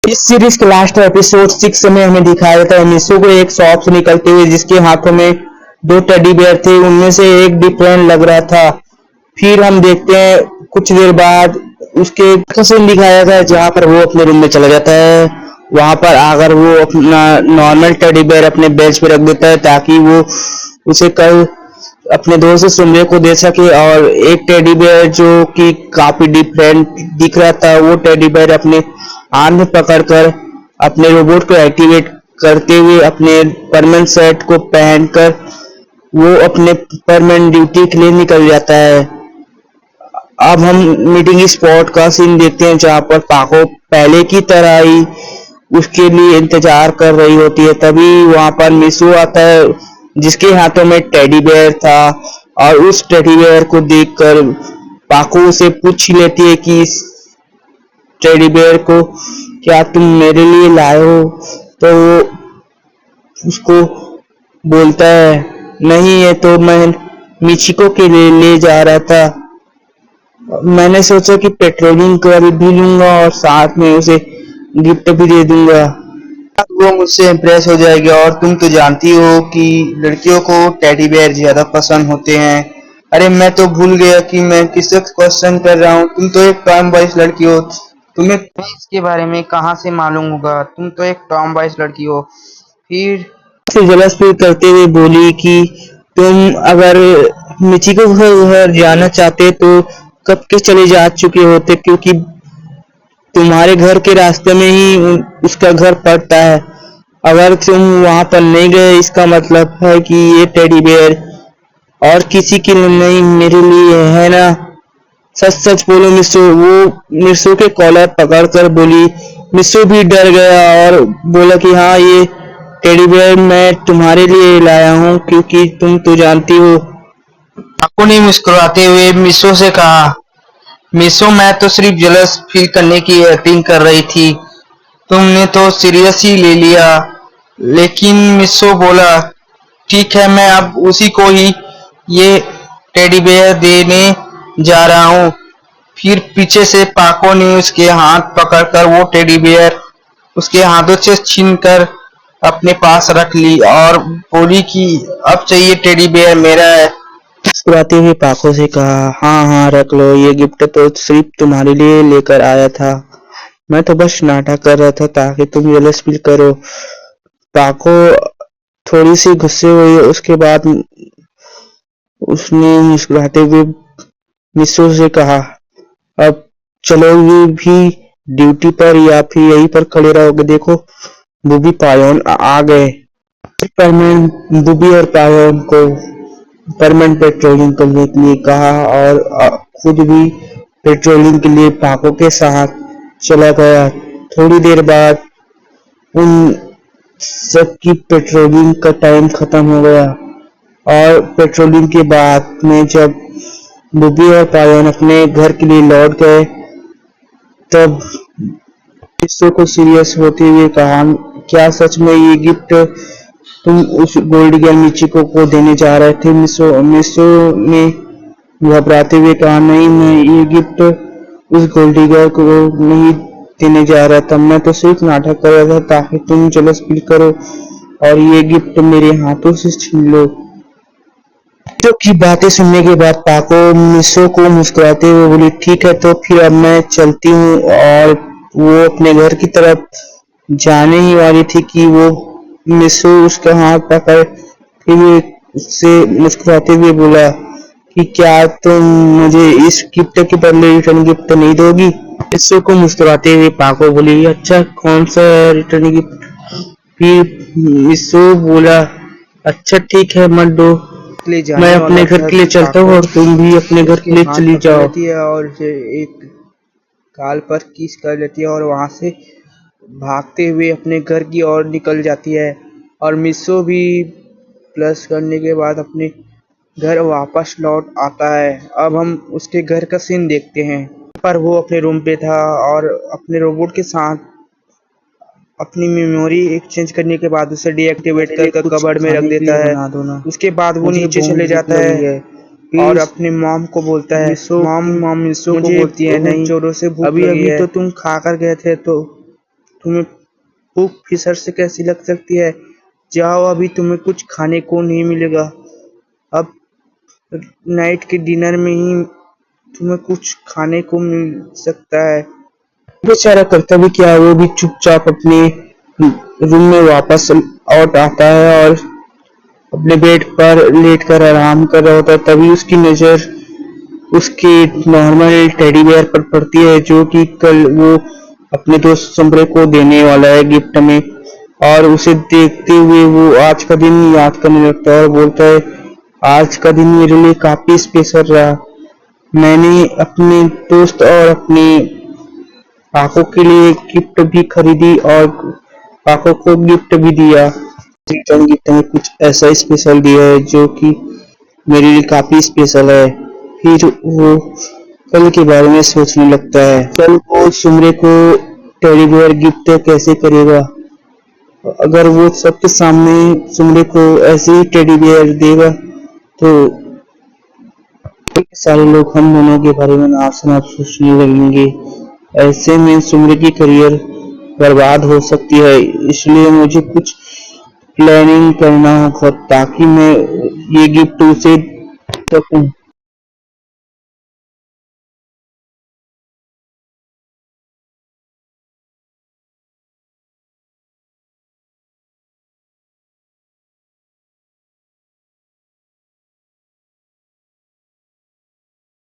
इस सीरीज के last episode 6 में हमें दिखाया जाता है मिसू को एक शॉप से निकलते हुए, जिसके हाथों में दो टेडी बेयर थे। उनमें से एक डिफरेंट लग रहा था। फिर हम देखते हैं कुछ देर बाद उसके का सीन दिखाया जाता है, जहाँ पर वो अपने रूम में चला जाता है। वहां पर आकर वो अपना नॉर्मल टेडी बेयर अपने बेंच पे रख देता है, ताकि वो उसे कल अपने दोस्त सुनने को दे सके। और एक टेडी बेयर जो कि काफी डिफरेंट दिख रहा था, वो टेडी बेयर अपने हाथ में पकड़कर अपने रोबोट को एक्टिवेट करते हुए अपने परमानेंट सेट को पहनकर वो अपने परमानेंट ड्यूटी के लिए निकल जाता है। अब हम मीटिंग स्पॉट का सीन देखते हैं, जहाँ पर पाको पहले की तरह ही उसके लिए इंतजार कर रही होती है। तभी वहां पर मिसू आता है, जिसके हाथों में टेडी बेयर था। और उस टेडी बेयर को देखकर पाको उसे पूछ लेती है कि इस टेडी बेयर को क्या तुम मेरे लिए लाए हो? तो वो उसको बोलता है, नहीं, ये तो मैं मिचिको के लिए ले जा रहा था। मैंने सोचा कि पेट्रोलिंग कर भी लूंगा और साथ में उसे गिफ्ट भी दे दूंगा, वो मुझसे इम्प्रेस हो जाएगी। और तुम तो जानती हो कि लड़कियों को टेडी बेयर ज्यादा पसंद होते हैं। अरे मैं तो भूल गया कि मैं किससे क्वेश्चन कर रहा हूँ। तुम तो एक टॉम बॉयज लड़की हो, तुम्हें इसके बारे में कहाँ से मालूम होगा? तुम तो एक टॉम बॉयज लड़की हो। फिर से जलस फील करते हुए बोली कि तुम अगर मिचिको के घर जाना चाहते तो कब के चले जा चुके होते, क्योंकि तुम्हारे घर के रास्ते में ही उसका घर पड़ता है। अगर तुम वहां पर नहीं गए, इसका मतलब है कि ये टेडी बेयर और किसी के लिए नहीं, मेरे लिए है ना? सच सच बोलो मिसू। वो मिसू के कॉलर पकड़कर बोली। मिसू भी डर गया और बोला कि हाँ, ये टेडी बेयर मैं तुम्हारे लिए लाया हूँ, क्योंकि तुम तो जानती हो। पाको ने मुस्कुराते हुए मिसू से कहा, मिसो, मैं तो सिर्फ जेलस फील करने की एक्टिंग कर रही थी, तुमने तो सीरियस ही ले लिया। लेकिन मिसो बोला, ठीक है, मैं अब उसी को ही ये टेडी बेयर देने जा रहा हूँ। फिर पीछे से पाको ने उसके हाथ पकड़कर वो टेडी बेयर उसके हाथों से छीनकर अपने पास रख ली और बोली कि अब से ये टेडी बेयर मेरा है। मुस्कुराते हुए पाको से कहा, हाँ हाँ, रख लो, ये गिफ्ट तो सिर्फ तुम्हारे लिए लेकर आया था। मैं तो बस नाटक कर रहा था ताकि तुम जेलस फील करो। पाको थोड़ी सी गुस्से हुई। उसके बाद उसने मुस्कुराते हुए मिसो से कहा, अब चलोगे भी ड्यूटी पर या फिर यहीं पर खड़े रहोगे? देखो, बुबी पायोन आ गए। परमानेंट बुबी और पायोन को परमानेंट पेट्रोलिंग करने के लिए कहा और खुद भी पेट्रोलिंग के लिए पाको के साथ चला गया। थोड़ी देर बाद उन सबकी पेट्रोलिंग का टाइम खत्म हो गया और पेट्रोलिंग के बाद में जब बुबी और पायोन अपने घर के लिए लौट गए, तब मिसो को सीरियस होते हुए कहा, क्या सच में ये गिफ्ट तुम उस गोल्ड गर्ल मिचिको को देने जा रहे थे? मिसो ने घबराते हुए कहा, नहीं, मैं ये गिफ्ट उस गोल्डी गर्ल को नहीं देने जा रहा था। मैं तो सिर्फ नाटक कर रहा था ताकि तुम जेलस फील करो और ये गिफ्ट मेरे हाथों से छीन लो। मिसो की बातें सुनने के बाद पाको मिसो को मुस्कुराते हुए बोली, ठीक है, तो फिर अब मैं चलती हूँ। और वो अपने घर की तरफ जाने ही वाली थी कि वो मिसो उसका हाथ पकड़ फिर उससे मुस्कुराते हुए बोला कि क्या तुम मुझे इस गिफ्ट के बदले रिटर्न गिफ्ट नहीं दोगी? मिसो को मुस्कुराते हुए पाको बोली, अच्छा, कौन सा रिटर्न गिफ्ट? फिर मिसो बोला, अच्छा ठीक है, मत दो, मैं अपने घर के लिए चलता हूँ और तुम भी अपने घर के लिए चली जाओ। और एक गाल पर किस कर लेती है और वहां से भागते हुए अपने घर की ओर निकल जाती है। और मिसो भी प्लस करने के बाद अपने घर वापस लौट आता है। अब हम उसके घर का सीन देखते हैं, पर वो अपने रूम पे था और अपने रोबोट के साथ अपनी मेमोरी एक्सचेंज करने के बाद उसे डीएक्टिवेट कर कबर्ड में रख देता है। उसके बाद वो नीचे चले जाता है और अपने मॉम को बोलता है, मॉम मिसो को बोलती है, नहीं, चोरों से भूख लगी है, अभी तो तुम खा कर गए थे, तो तुम्हें भूख फिसर से कैसी लग सकती है? जाओ, अभी तुम्हें कुछ खाने को नहीं मिलेगा। अब नाइट के डिनर में ही तुम्हें कुछ खाने को मिल सकता है। बेचारा करता भी क्या, वो भी चुपचाप अपने रूम में वापस लौट आता है और अपने बेड पर लेटकर आराम कर रहा होता है। तभी उसकी नजर उसके नॉर्मल टेडी बेयर पर पड़ती है, जो कि कल वो अपने दोस्त समरे को देने वाला है गिफ्ट में। और उसे देखते हुए वो आज का दिन याद करने लगता है और बोलता है, आज का दिन मेरे लिए काफी स्पेशल रहा। मैंने अपने दोस्त और अपने आंखों के लिए गिफ्ट भी खरीदी और आंखों को गिफ्ट भी दिया। रिटर्न गिफ्ट में कुछ ऐसा स्पेशल दिया है जो कि मेरे लिए काफी स्पेशल है। फिर वो कल के बारे में सोचने लगता है। कल वो सुमरे को टेडी बेयर गिफ्ट कैसे करेगा? अगर वो सबके सामने सुमरे को ऐसे ही टेडी बेयर देगा तो सारे लोग हम दोनों के बारे में नाप शनाप सोचने लगेंगे। ऐसे में सुमरे की करियर बर्बाद हो सकती है। इसलिए मुझे कुछ प्लानिंग करना होगा ताकि मैं ये गिफ्ट उसे सकूं।